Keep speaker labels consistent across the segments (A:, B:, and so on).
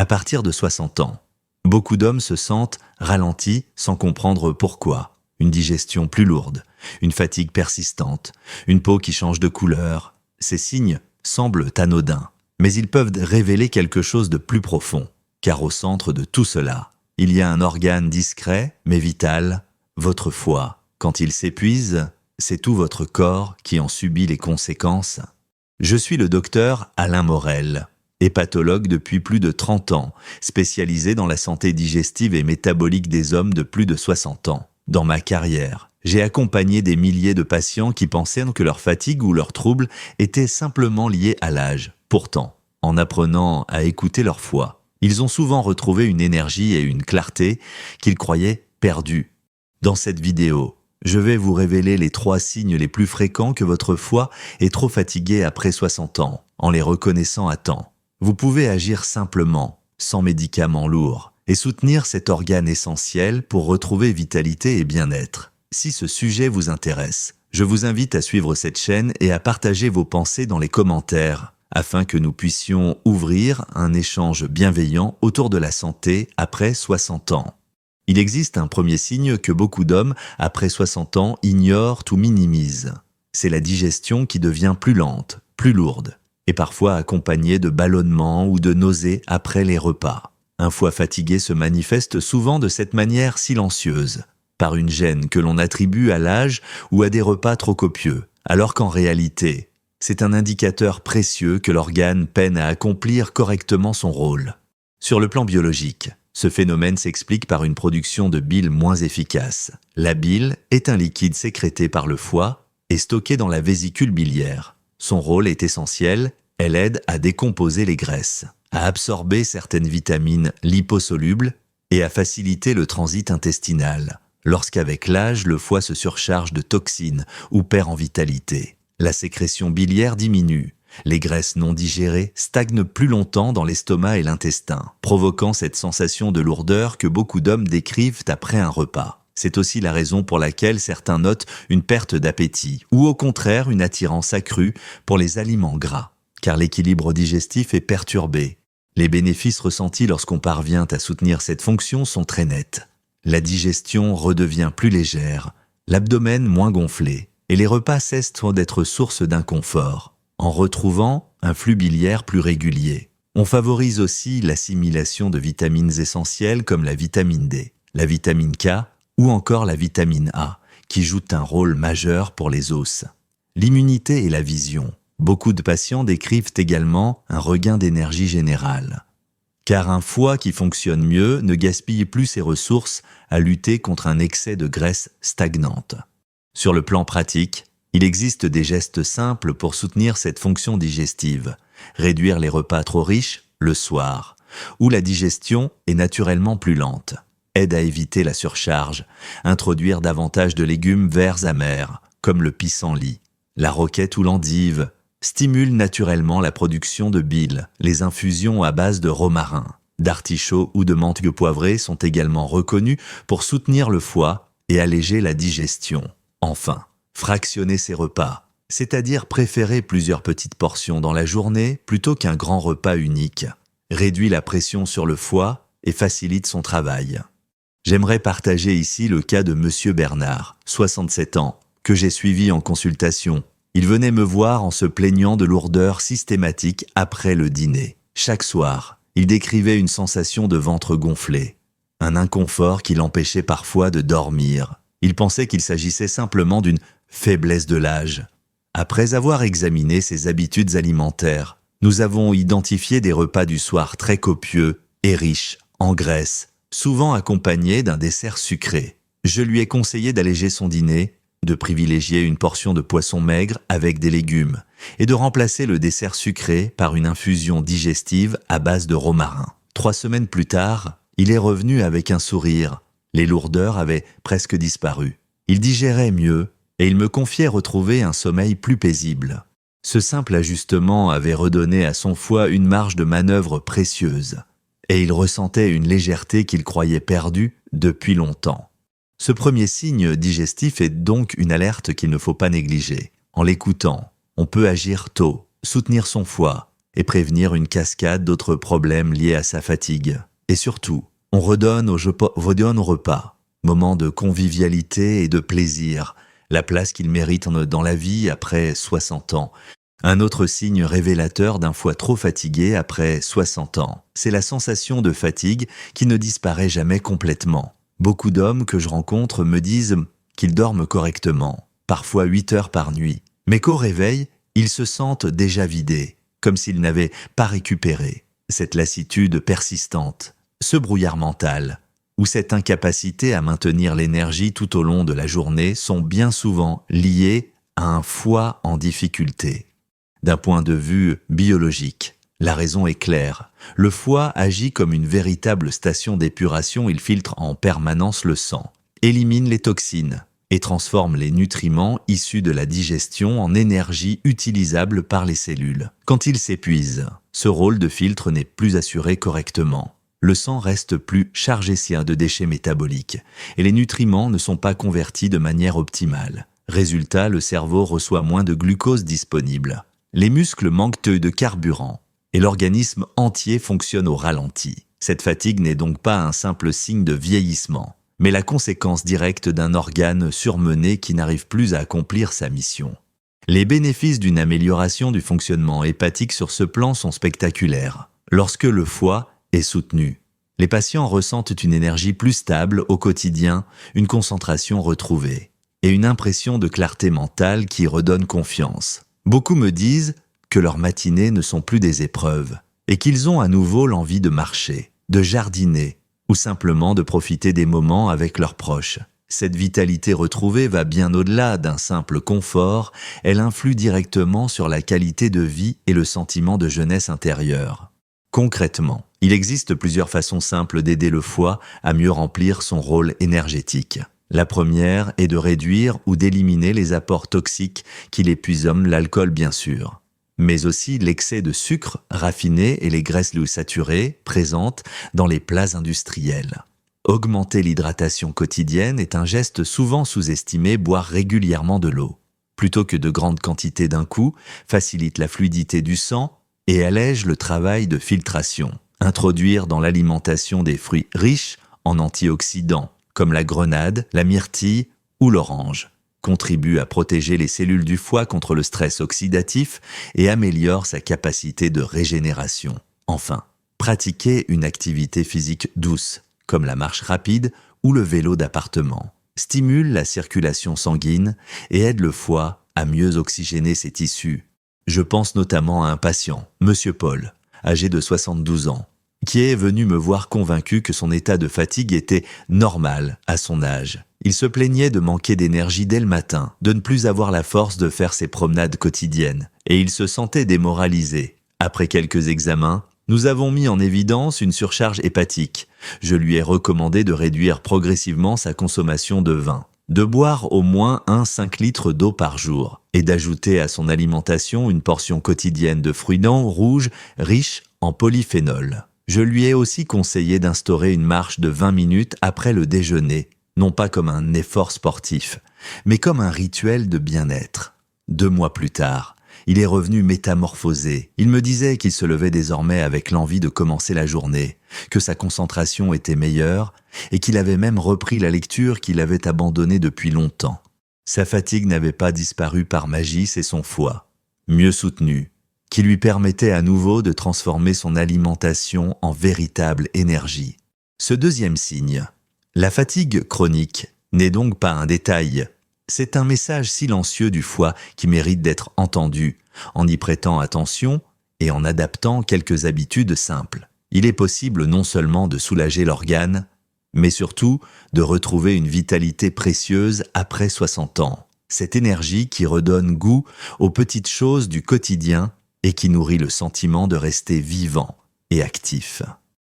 A: à partir de 60 ans. Beaucoup d'hommes se sentent ralentis sans comprendre pourquoi. Une digestion plus lourde, une fatigue persistante, une peau qui change de couleur. Ces signes semblent anodins, mais ils peuvent révéler quelque chose de plus profond. Car au centre de tout cela, il y a un organe discret mais vital, votre foie. Quand il s'épuise, c'est tout votre corps qui en subit les conséquences. Je suis le docteur Alain Morel, hépatologue depuis plus de 30 ans, spécialisé dans la santé digestive et métabolique des hommes de plus de 60 ans. Dans ma carrière, j'ai accompagné des milliers de patients qui pensaient que leur fatigue ou leurs troubles étaient simplement liés à l'âge. Pourtant, en apprenant à écouter leur foie, ils ont souvent retrouvé une énergie et une clarté qu'ils croyaient perdues. Dans cette vidéo, je vais vous révéler les 3 signes les plus fréquents que votre foie est trop fatigué après 60 ans, en les reconnaissant à temps. Vous pouvez agir simplement, sans médicaments lourds, et soutenir cet organe essentiel pour retrouver vitalité et bien-être. Si ce sujet vous intéresse, je vous invite à suivre cette chaîne et à partager vos pensées dans les commentaires, afin que nous puissions ouvrir un échange bienveillant autour de la santé après 60 ans. Il existe un premier signe que beaucoup d'hommes, après 60 ans, ignorent ou minimisent. C'est la digestion qui devient plus lente, plus lourde, et parfois accompagnée de ballonnements ou de nausées après les repas. Un foie fatigué se manifeste souvent de cette manière silencieuse, par une gêne que l'on attribue à l'âge ou à des repas trop copieux, alors qu'en réalité, c'est un indicateur précieux que l'organe peine à accomplir correctement son rôle. Sur le plan biologique, ce phénomène s'explique par une production de bile moins efficace. La bile est un liquide sécrété par le foie et stocké dans la vésicule biliaire. Son rôle est essentiel, elle aide à décomposer les graisses, à absorber certaines vitamines liposolubles et à faciliter le transit intestinal, lorsqu'avec l'âge, le foie se surcharge de toxines ou perd en vitalité. La sécrétion biliaire diminue. Les graisses non digérées stagnent plus longtemps dans l'estomac et l'intestin, provoquant cette sensation de lourdeur que beaucoup d'hommes décrivent après un repas. C'est aussi la raison pour laquelle certains notent une perte d'appétit, ou au contraire une attirance accrue pour les aliments gras, car l'équilibre digestif est perturbé. Les bénéfices ressentis lorsqu'on parvient à soutenir cette fonction sont très nets. La digestion redevient plus légère, l'abdomen moins gonflé, et les repas cessent d'être source d'inconfort, en retrouvant un flux biliaire plus régulier. On favorise aussi l'assimilation de vitamines essentielles comme la vitamine D, la vitamine K ou encore la vitamine A, qui jouent un rôle majeur pour les os. L'immunité et la vision. Beaucoup de patients décrivent également un regain d'énergie générale. Car un foie qui fonctionne mieux ne gaspille plus ses ressources à lutter contre un excès de graisse stagnante. Sur le plan pratique, il existe des gestes simples pour soutenir cette fonction digestive. Réduire les repas trop riches le soir, où la digestion est naturellement plus lente. Aide à éviter la surcharge. Introduire davantage de légumes verts amers, comme le pissenlit. La roquette ou l'endive stimule naturellement la production de bile. Les infusions à base de romarin, d'artichaut ou de menthe poivrée sont également reconnues pour soutenir le foie et alléger la digestion. Enfin, fractionner ses repas, c'est-à-dire préférer plusieurs petites portions dans la journée plutôt qu'un grand repas unique, réduit la pression sur le foie et facilite son travail. J'aimerais partager ici le cas de Monsieur Bernard, 67 ans, que j'ai suivi en consultation. Il venait me voir en se plaignant de lourdeurs systématiques après le dîner. Chaque soir, il décrivait une sensation de ventre gonflé, un inconfort qui l'empêchait parfois de dormir. Il pensait qu'il s'agissait simplement d'une faiblesse de l'âge. Après avoir examiné ses habitudes alimentaires, nous avons identifié des repas du soir très copieux et riches en graisse, souvent accompagnés d'un dessert sucré. Je lui ai conseillé d'alléger son dîner, de privilégier une portion de poisson maigre avec des légumes et de remplacer le dessert sucré par une infusion digestive à base de romarin. 3 semaines plus tard, il est revenu avec un sourire. Les lourdeurs avaient presque disparu. Il digérait mieux et il me confiait retrouver un sommeil plus paisible. Ce simple ajustement avait redonné à son foie une marge de manœuvre précieuse et il ressentait une légèreté qu'il croyait perdue depuis longtemps. Ce premier signe digestif est donc une alerte qu'il ne faut pas négliger. En l'écoutant, on peut agir tôt, soutenir son foie et prévenir une cascade d'autres problèmes liés à sa fatigue. Et surtout, on redonne au repas, moment de convivialité et de plaisir, la place qu'il mérite dans la vie après 60 ans. Un autre signe révélateur d'un foie trop fatigué après 60 ans, c'est la sensation de fatigue qui ne disparaît jamais complètement. Beaucoup d'hommes que je rencontre me disent qu'ils dorment correctement, parfois 8 heures par nuit, mais qu'au réveil, ils se sentent déjà vidés, comme s'ils n'avaient pas récupéré. Cette lassitude persistante, ce brouillard mental, ou cette incapacité à maintenir l'énergie tout au long de la journée sont bien souvent liés à un foie en difficulté. D'un point de vue biologique, la raison est claire. Le foie agit comme une véritable station d'épuration, il filtre en permanence le sang, élimine les toxines et transforme les nutriments issus de la digestion en énergie utilisable par les cellules. Quand il s'épuise, ce rôle de filtre n'est plus assuré correctement. Le sang reste plus chargé de déchets métaboliques et les nutriments ne sont pas convertis de manière optimale. Résultat, le cerveau reçoit moins de glucose disponible. Les muscles manquent de carburant et l'organisme entier fonctionne au ralenti. Cette fatigue n'est donc pas un simple signe de vieillissement, mais la conséquence directe d'un organe surmené qui n'arrive plus à accomplir sa mission. Les bénéfices d'une amélioration du fonctionnement hépatique sur ce plan sont spectaculaires. Lorsque le foie est soutenu, les patients ressentent une énergie plus stable au quotidien, une concentration retrouvée et une impression de clarté mentale qui redonne confiance. Beaucoup me disent que leurs matinées ne sont plus des épreuves et qu'ils ont à nouveau l'envie de marcher, de jardiner ou simplement de profiter des moments avec leurs proches. Cette vitalité retrouvée va bien au-delà d'un simple confort, elle influe directement sur la qualité de vie et le sentiment de jeunesse intérieure. Concrètement, il existe plusieurs façons simples d'aider le foie à mieux remplir son rôle énergétique. La première est de réduire ou d'éliminer les apports toxiques qui l'épuisent, l'alcool bien sûr, mais aussi l'excès de sucre raffiné et les graisses saturées présentes dans les plats industriels. Augmenter l'hydratation quotidienne est un geste souvent sous-estimé, boire régulièrement de l'eau, plutôt que de grandes quantités d'un coup, facilite la fluidité du sang et allège le travail de filtration. Introduire dans l'alimentation des fruits riches en antioxydants, comme la grenade, la myrtille ou l'orange, contribue à protéger les cellules du foie contre le stress oxydatif et améliore sa capacité de régénération. Enfin, pratiquer une activité physique douce, comme la marche rapide ou le vélo d'appartement, stimule la circulation sanguine et aide le foie à mieux oxygéner ses tissus. Je pense notamment à un patient, Monsieur Paul, âgé de 72 ans, qui est venu me voir convaincu que son état de fatigue était normal à son âge. Il se plaignait de manquer d'énergie dès le matin, de ne plus avoir la force de faire ses promenades quotidiennes, et il se sentait démoralisé. Après quelques examens, nous avons mis en évidence une surcharge hépatique. Je lui ai recommandé de réduire progressivement sa consommation de vin, de boire au moins 5 litres d'eau par jour, et d'ajouter à son alimentation une portion quotidienne de fruits rouges riches en polyphénol. Je lui ai aussi conseillé d'instaurer une marche de 20 minutes après le déjeuner, non pas comme un effort sportif, mais comme un rituel de bien-être. 2 mois plus tard, il est revenu métamorphosé. Il me disait qu'il se levait désormais avec l'envie de commencer la journée, que sa concentration était meilleure et qu'il avait même repris la lecture qu'il avait abandonnée depuis longtemps. Sa fatigue n'avait pas disparu par magie, c'est son foie, mieux soutenu, qui lui permettait à nouveau de transformer son alimentation en véritable énergie. Ce deuxième signe, la fatigue chronique, n'est donc pas un détail. C'est un message silencieux du foie qui mérite d'être entendu, en y prêtant attention et en adaptant quelques habitudes simples. Il est possible non seulement de soulager l'organe, mais surtout de retrouver une vitalité précieuse après 60 ans. Cette énergie qui redonne goût aux petites choses du quotidien et qui nourrit le sentiment de rester vivant et actif.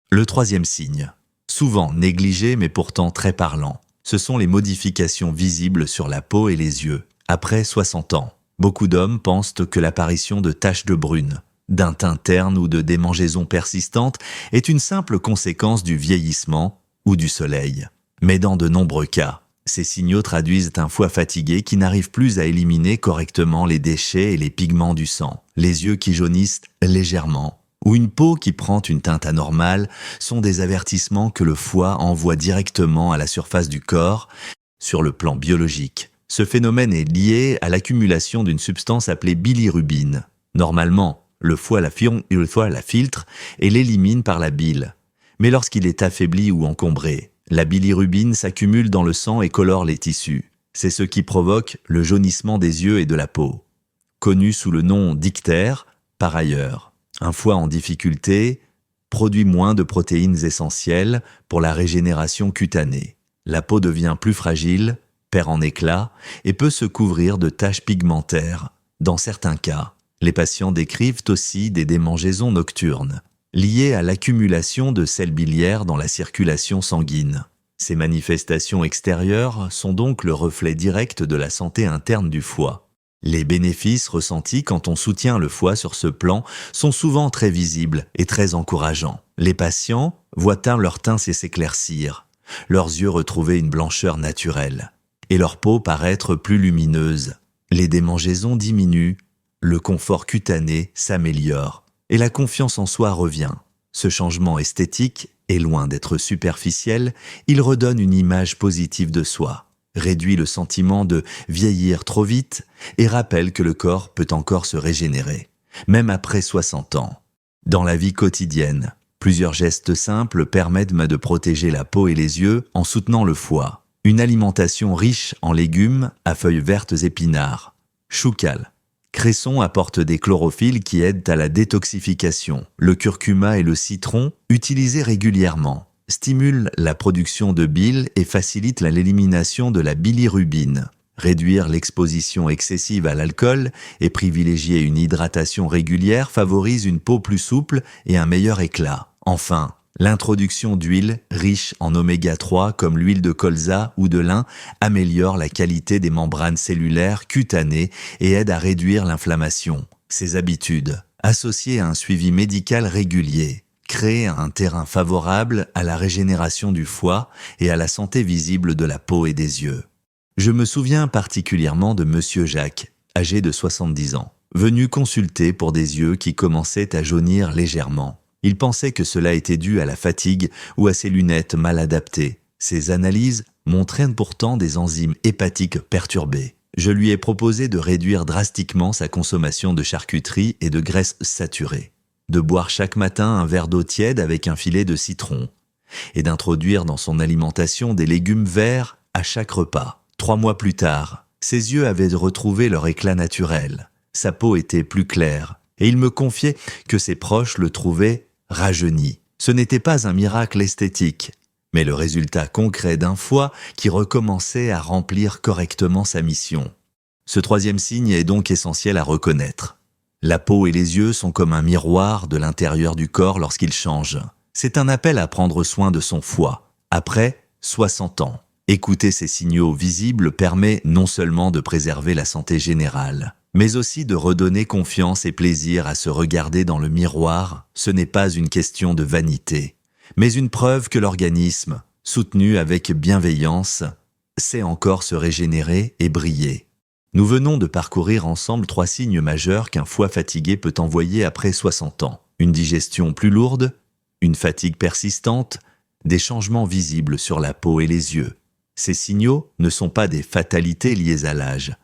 A: Le troisième signe, souvent négligé mais pourtant très parlant, ce sont les modifications visibles sur la peau et les yeux. Après 60 ans, beaucoup d'hommes pensent que l'apparition de taches de brune, d'un teint terne ou de démangeaisons persistantes est une simple conséquence du vieillissement ou du soleil. Mais dans de nombreux cas, ces signaux traduisent un foie fatigué qui n'arrive plus à éliminer correctement les déchets et les pigments du sang. les yeux qui jaunissent légèrement, ou une peau qui prend une teinte anormale sont des avertissements que le foie envoie directement à la surface du corps sur le plan biologique. Ce phénomène est lié à l'accumulation d'une substance appelée bilirubine. Normalement, le foie la filtre et l'élimine par la bile. Mais lorsqu'il est affaibli ou encombré, la bilirubine s'accumule dans le sang et colore les tissus. C'est ce qui provoque le jaunissement des yeux et de la peau. Connu sous le nom d'ictère, par ailleurs. Un foie en difficulté produit moins de protéines essentielles pour la régénération cutanée. La peau devient plus fragile, perd en éclat et peut se couvrir de taches pigmentaires. Dans certains cas, les patients décrivent aussi des démangeaisons nocturnes, liées à l'accumulation de sels biliaires dans la circulation sanguine. Ces manifestations extérieures sont donc le reflet direct de la santé interne du foie. Les bénéfices ressentis quand on soutient le foie sur ce plan sont souvent très visibles et très encourageants. Les patients voient leur teint s'éclaircir, leurs yeux retrouver une blancheur naturelle et leur peau paraître plus lumineuse. Les démangeaisons diminuent, le confort cutané s'améliore et la confiance en soi revient. Ce changement esthétique est loin d'être superficiel, il redonne une image positive de soi, réduit le sentiment de vieillir trop vite et rappelle que le corps peut encore se régénérer, même après 60 ans. Dans la vie quotidienne, plusieurs gestes simples permettent de protéger la peau et les yeux en soutenant le foie. Une alimentation riche en légumes à feuilles vertes épinards. Choucal. Cresson apporte des chlorophylles qui aident à la détoxification. Le curcuma et le citron, utilisés régulièrement, stimulent la production de bile et facilitent l'élimination de la bilirubine. Réduire l'exposition excessive à l'alcool et privilégier une hydratation régulière favorise une peau plus souple et un meilleur éclat. Enfin, l'introduction d'huiles riches en oméga 3 comme l'huile de colza ou de lin améliore la qualité des membranes cellulaires cutanées et aide à réduire l'inflammation. Ces habitudes, associées à un suivi médical régulier, créent un terrain favorable à la régénération du foie et à la santé visible de la peau et des yeux. Je me souviens particulièrement de Monsieur Jacques, âgé de 70 ans, venu consulter pour des yeux qui commençaient à jaunir légèrement. Il pensait que cela était dû à la fatigue ou à ses lunettes mal adaptées. Ses analyses montraient pourtant des enzymes hépatiques perturbées. Je lui ai proposé de réduire drastiquement sa consommation de charcuterie et de graisses saturées, de boire chaque matin un verre d'eau tiède avec un filet de citron, et d'introduire dans son alimentation des légumes verts à chaque repas. 3 mois plus tard, ses yeux avaient retrouvé leur éclat naturel. Sa peau était plus claire, et il me confiait que ses proches le trouvaient rajeuni. Ce n'était pas un miracle esthétique, mais le résultat concret d'un foie qui recommençait à remplir correctement sa mission. Ce troisième signe est donc essentiel à reconnaître. La peau et les yeux sont comme un miroir de l'intérieur du corps lorsqu'ils changent. C'est un appel à prendre soin de son foie, après 60 ans. Écouter ces signaux visibles permet non seulement de préserver la santé générale, mais aussi de redonner confiance et plaisir à se regarder dans le miroir. Ce n'est pas une question de vanité, mais une preuve que l'organisme, soutenu avec bienveillance, sait encore se régénérer et briller. Nous venons de parcourir ensemble 3 signes majeurs qu'un foie fatigué peut envoyer après 60 ans. Une digestion plus lourde, une fatigue persistante, des changements visibles sur la peau et les yeux. Ces signaux ne sont pas des fatalités liées à l'âge,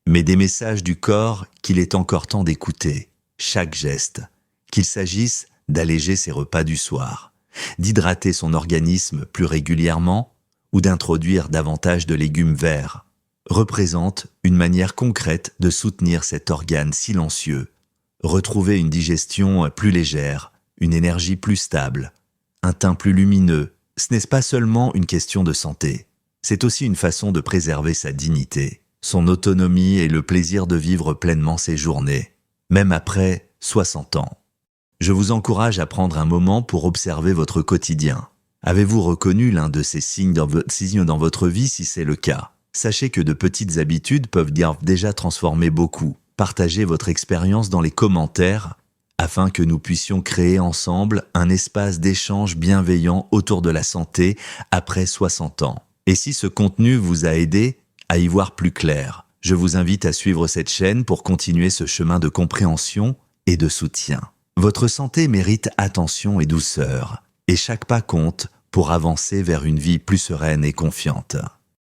A: mais des messages du corps qu'il est encore temps d'écouter. Chaque geste, qu'il s'agisse d'alléger ses repas du soir, d'hydrater son organisme plus régulièrement ou d'introduire davantage de légumes verts, représente une manière concrète de soutenir cet organe silencieux, retrouver une digestion plus légère, une énergie plus stable, un teint plus lumineux. Ce n'est pas seulement une question de santé, c'est aussi une façon de préserver sa dignité, son autonomie et le plaisir de vivre pleinement ses journées, même après 60 ans. Je vous encourage à prendre un moment pour observer votre quotidien. Avez-vous reconnu l'un de ces signes dans votre vie si c'est le cas? Sachez que de petites habitudes peuvent déjà transformer beaucoup. Partagez votre expérience dans les commentaires afin que nous puissions créer ensemble un espace d'échange bienveillant autour de la santé après 60 ans. Et si ce contenu vous a aidé à y voir plus clair, je vous invite à suivre cette chaîne pour continuer ce chemin de compréhension et de soutien. Votre santé mérite attention et douceur, et chaque pas compte pour avancer vers une vie plus sereine et confiante.